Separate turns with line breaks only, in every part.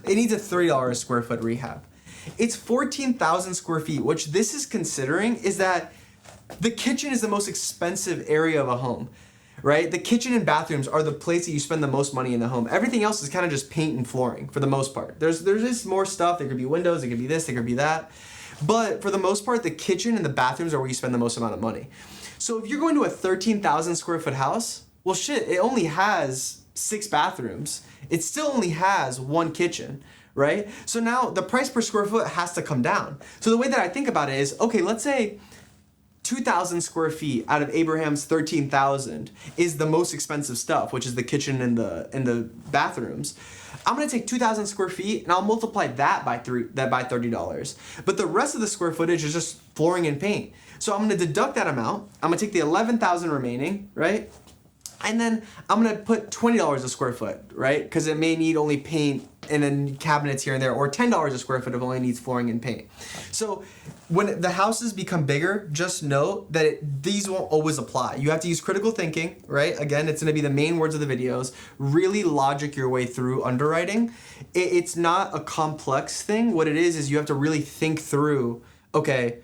It needs a $30 a square foot rehab. It's 14,000 square feet, which this is considering is that the kitchen is the most expensive area of a home, right? The kitchen and bathrooms are the place that you spend the most money in the home. Everything else is kind of just paint and flooring for the most part. There's just more stuff. There could be windows, there could be this, there could be that. But for the most part, the kitchen and the bathrooms are where you spend the most amount of money. So if you're going to a 13,000 square foot house, well shit, it only has 6 bathrooms. It still only has 1 kitchen, right? So now the price per square foot has to come down. So the way that I think about it is, okay, let's say 2,000 square feet out of Abraham's 13,000 is the most expensive stuff, which is the kitchen and the bathrooms. I'm gonna take 2,000 square feet and I'll multiply that by $30. But the rest of the square footage is just flooring and paint. So I'm gonna deduct that amount. I'm gonna take the 11,000 remaining, right? And then I'm gonna put $20 a square foot, right? Because it may need only paint and then cabinets here and there, or $10 a square foot if it only needs flooring and paint. So when the houses become bigger, just know that these won't always apply. You have to use critical thinking, right? Again, it's gonna be the main words of the videos. Really logic your way through underwriting. It's not a complex thing. What it is you have to really think through, okay,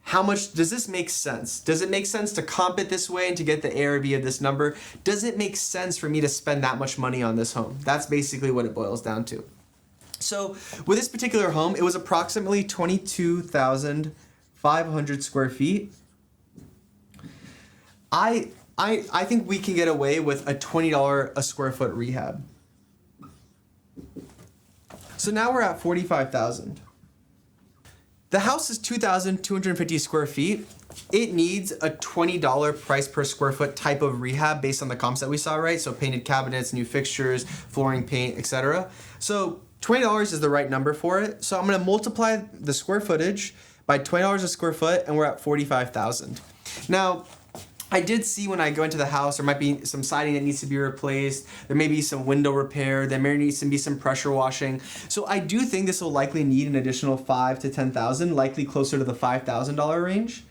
how much does this make sense? Does it make sense to comp it this way and to get the ARV of this number? Does it make sense for me to spend that much money on this home? That's basically what it boils down to. So with this particular home, it was approximately 22,500 square feet. I think we can get away with a $20 a square foot rehab. So now we're at 45,000. The house is 2,250 square feet. It needs a $20 price per square foot type of rehab based on the comps that we saw, right? So painted cabinets, new fixtures, flooring, paint, etc. So $20 is the right number for it. So I'm gonna multiply the square footage by $20 a square foot and we're at 45,000. Now, I did see when I go into the house, there might be some siding that needs to be replaced. There may be some window repair. There may need to be some pressure washing. So I do think this will likely need an additional $5,000 to $10,000, likely closer to the $5,000 range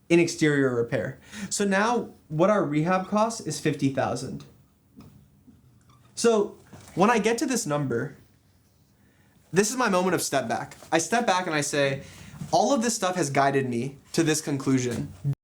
in exterior repair. So now what our rehab costs is $50,000. So when I get to this number, this is my moment of step back. I step back and I say, all of this stuff has guided me to this conclusion.